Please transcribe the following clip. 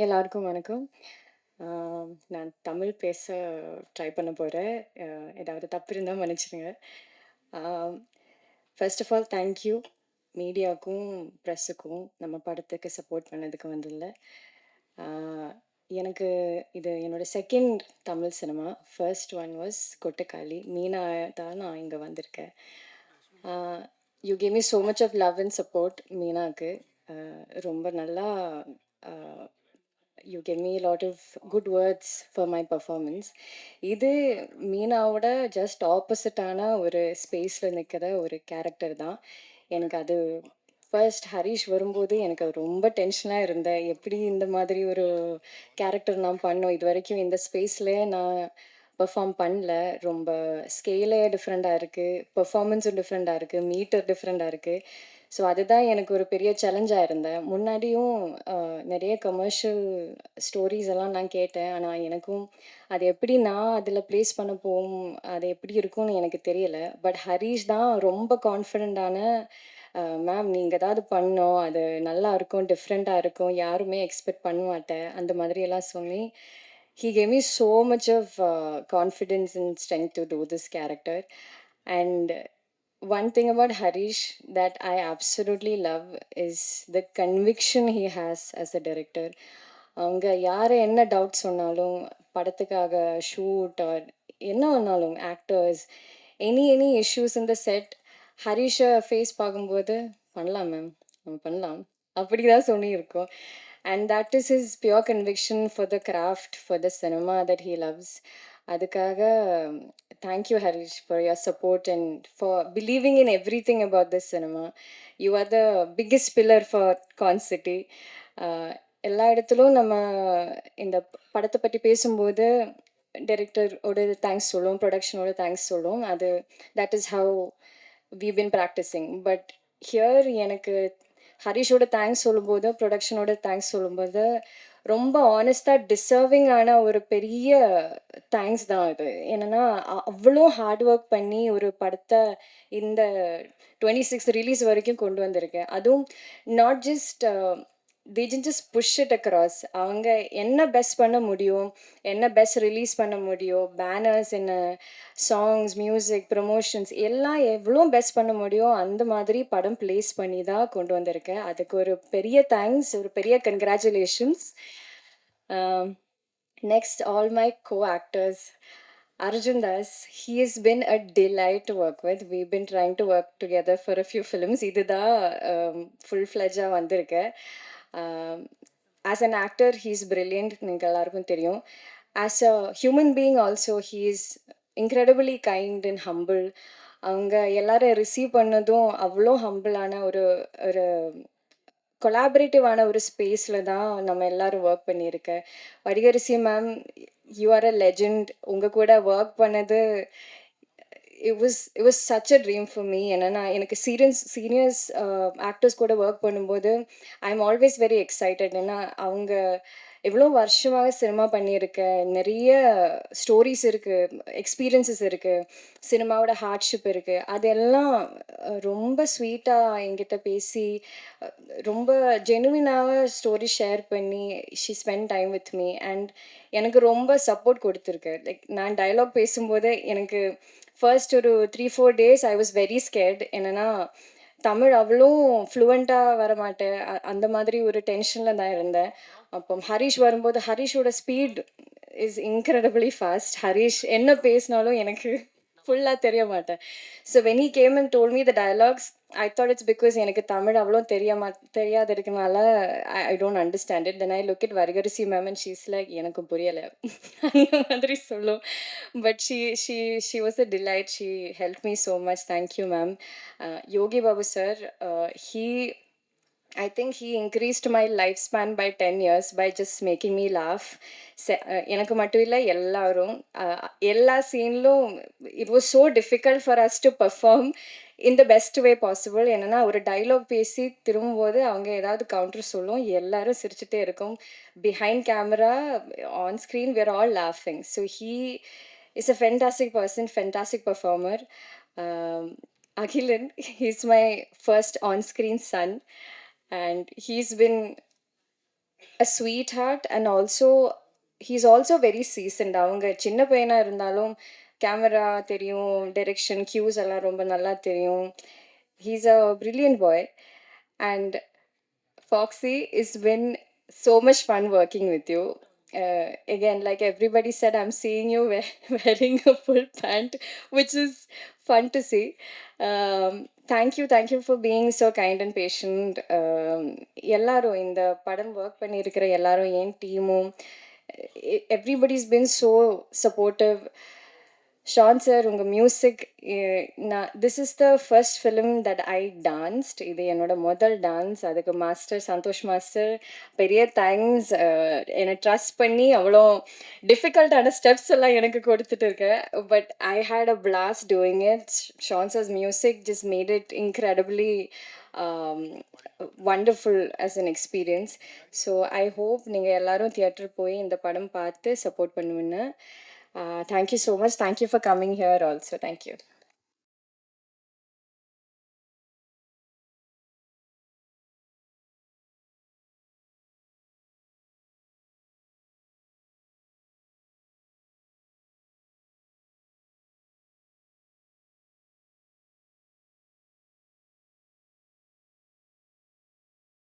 எல்லாருக்கும் வணக்கம். ஆ நான் தமிழ் பேச ட்ரை பண்ண போறேன். ஏதாவது தப்பு இருந்தா மன்னிச்சிடுங்க. Uh first of all thank you மீடியாவுக்கும், பிரஸ்ஸுக்கும் நம்ம படத்துக்கு சப்போர்ட் பண்ணதுக்கு வந்ததில. ஆ எனக்கு இது என்னோட 2ண்ட் Tamil cinema. First one was Kottukkaali. Meena தான் நான் இங்க வந்திருக்கேன். Uh you gave me so much of love and support மீனாக்கு. ரொம்ப நல்லா uh you gave me lot of good words for my performance. இது மீனாவோட ஜஸ்ட் ஆப்போசிட்டான ஒரு ஸ்பேஸில் நிற்கிற ஒரு கேரக்டர் தான். எனக்கு அது ஃபர்ஸ்ட் ஹரிஷ் வரும்போது எனக்கு அது ரொம்ப டென்ஷனாக இருந்தேன். எப்படி இந்த மாதிரி ஒரு கேரக்டர் நான் பண்ணோம் இது வரைக்கும் இந்த ஸ்பேஸ்லேயே நான் பெர்ஃபார்ம் பண்ணல. ரொம்ப ஸ்கேலே டிஃப்ரெண்ட்டாக இருக்குது, பெர்ஃபார்மன்ஸும் டிஃப்ரெண்ட்டாக இருக்குது, மீட்டர் டிஃப்ரெண்ட்டாக இருக்குது. ஸோ அதுதான் எனக்கு ஒரு பெரிய சேலஞ்சாக இருந்தேன். முன்னாடியும் நிறைய கமர்ஷியல் ஸ்டோரீஸ் எல்லாம் நான் கேட்டேன். ஆனால் எனக்கும் அது எப்படி நான் அதில் ப்ளேஸ் பண்ண போகும், அது எப்படி இருக்கும்னு எனக்கு தெரியல. பட் ஹரிஷ் தான் ரொம்ப கான்ஃபிடென்ட்டான மேம் நீங்கள் ஏதாவது பண்ணோம், அது நல்லா இருக்கும், டிஃப்ரெண்ட்டாக இருக்கும், யாருமே எக்ஸ்பெக்ட் பண்ண மாட்டேன் அந்த மாதிரியெல்லாம் சொல்லி he gave me so much of confidence and strength to do this character. And one thing about Harish that I absolutely love is the conviction he has as a director. அவங்க யார் என்ன doubt சொன்னாலும் படத்துக்காக shoot or என்ன வேணாலும் actors any issues இந்த set ஹரிஷை face பார்க்கும்போது பண்ணலாம் மேம், நம்ம பண்ணலாம் அப்படிதான் சொல்லியிருக்கோம். And that is his pure conviction for the craft for the cinema that he loves. அதுக்காக thank you Harish for your support and for believing in everything about this cinema. You are the biggest pillar for கான்சிட்டி. எல்லா இடத்துலும் நம்ம இந்த படத்தை பற்றி பேசும்போது டைரக்டரோட thanks சொல்லுவோம், ப்ரொடக்ஷனோட தேங்க்ஸ் சொல்லுவோம். அது that is how we been practising. But here எனக்கு ஹரிஷோட தேங்க்ஸ் சொல்லும்போது, ப்ரொடக்ஷனோட தேங்க்ஸ் சொல்லும்போது ரொம்ப ஆனஸ்டாக டிசர்விங் ஆன ஒரு பெரிய தேங்க்ஸ் தான் இது. என்னன்னா அவ்வளோ ஹார்ட் ஒர்க் பண்ணி ஒரு படத்தை இந்த 26 ரிலீஸ் வரைக்கும் கொண்டு வந்திருக்கேன். அதுவும் not just they didn't just push it across. அவங்க என்ன பெஸ்ட் பண்ண முடியும், என்ன பெஸ்ட் ரிலீஸ் பண்ண முடியும், பேனர்ஸ் என்ன, சாங்ஸ், மியூசிக், ப்ரமோஷன்ஸ் எல்லாம் எவ்வளோ பெஸ்ட் பண்ண முடியும் அந்த மாதிரி படம் ப்ளேஸ் பண்ணி தான் கொண்டு வந்திருக்கேன். அதுக்கு ஒரு பெரிய தேங்க்ஸ், ஒரு பெரிய congratulations. Next all my co actors. Arjun Das, he has been a delight to work with. We've been trying to work together for a few films. இதுதான் full-fledged வந்திருக்கேன். As an actor, he's brilliant. நீங்கள் எல்லாருக்கும் தெரியும். As a human being also, he is incredibly kind and humble. அவங்க எல்லாரும் receive பண்ணதும் அவ்வளோ ஹம்பிளான ஒரு ஒரு கொலாபரேட்டிவான ஒரு ஸ்பேஸில் தான் நம்ம எல்லாரும் ஒர்க் பண்ணியிருக்கேன். Vadivukkarasi ma'am, you are a legend. உங்கள் கூட ஒர்க் பண்ணது it was such a dream for me. என்னன்னா எனக்கு சீனியர்ஸ் ஆக்டர்ஸ் கூட ஒர்க் பண்ணும்போது I am always very excited. ஏன்னா அவங்க எவ்வளோ வருஷமாக சினிமா பண்ணியிருக்கேன், நிறைய ஸ்டோரிஸ் இருக்குது, எக்ஸ்பீரியன்சஸ் இருக்குது, சினிமாவோட ஹார்ட்ஷிப் இருக்குது. அதெல்லாம் ரொம்ப ஸ்வீட்டாக என்கிட்ட பேசி ரொம்ப ஜெனுவினாக ஸ்டோரி ஷேர் பண்ணி she spend time with me. And எனக்கு ரொம்ப சப்போர்ட் கொடுத்துருக்கு. லைக் நான் டயலாக் பேசும்போது எனக்கு ஃபர்ஸ்ட் ஒரு 3-4 days I was very scared. என்னன்னா தமிழ் அவ்வளோ ஃப்ளூவெண்ட்டாக வரமாட்டேன், அந்த மாதிரி ஒரு டென்ஷனில் தான் இருந்தேன். அப்போ ஹரிஷ் வரும்போது ஹரிஷோட speed is incredibly fast. Harish என்ன பேசினாலும் எனக்கு ஃபுல்லாக தெரிய மாட்டேன். So when he came and told me the dialogues, I thought it's because எனக்கு தமிழ் அவ்வளோ தெரியாது இருக்கனால I don't understand it. Then I look it Vadivukkarasi ma'am and she's like எனக்கு புரியலை அந்த மாதிரி சொல்லும். But she was a delight. She help me so much. Thank you ma'am. Yogi Babu sir, he I think he increased my lifespan by 10 years by just making me laugh. எனக்கு மட்டும் இல்லை, எல்லாரும் எல்லா சீன்லும் it was so difficult for us to perform in the best way possible. என்னன்னா ஒரு dialogue பேசி திரும்பும்போது அவங்க ஏதாவது கவுண்டர் சொல்லும், எல்லாரும் சிரிச்சுட்டே இருக்கும். Behind camera, on screen, we are all laughing. So he is a fantastic person, fantastic performer. Akhilan, he's my first on-screen son, and he's been a sweetheart, and also he's also very seasoned. அவங்க சின்ன பையனா இருந்தாலும் camera தெரியும், direction cues எல்லாம் ரொம்ப நல்லா தெரியும். He's a brilliant boy. And Foxy, it's been so much fun working with you. Again, like everybody said, I'm seeing you wearing a full pant, which is fun to see. Thank you for being so kind and patient. எல்லாரும் இந்த படம் work பண்ணியிருக்கிற எல்லாரும் என் டீமும் everybody's been so supportive. Sean sir, உங்கள் music, this is the first film that I danced. இது என்னோட முதல் டான்ஸ். அதுக்கு மாஸ்டர் சந்தோஷ் மாஸ்டர் பெரிய தேங்க்ஸ். என்னை ட்ரஸ்ட் பண்ணி அவ்வளோ டிஃபிகல்ட்டான ஸ்டெப்ஸ் எல்லாம் எனக்கு கொடுத்துட்டு இருக்கேன். But I had a blast doing it. Sean sir's music just made it incredibly wonderful as an experience. So I hope நீங்கள் எல்லாரும் தியேட்டர் போய் இந்த படம் பார்த்து சப்போர்ட் பண்ணுவீங்க. Thank you so much. Thank you for coming here also. Thank you.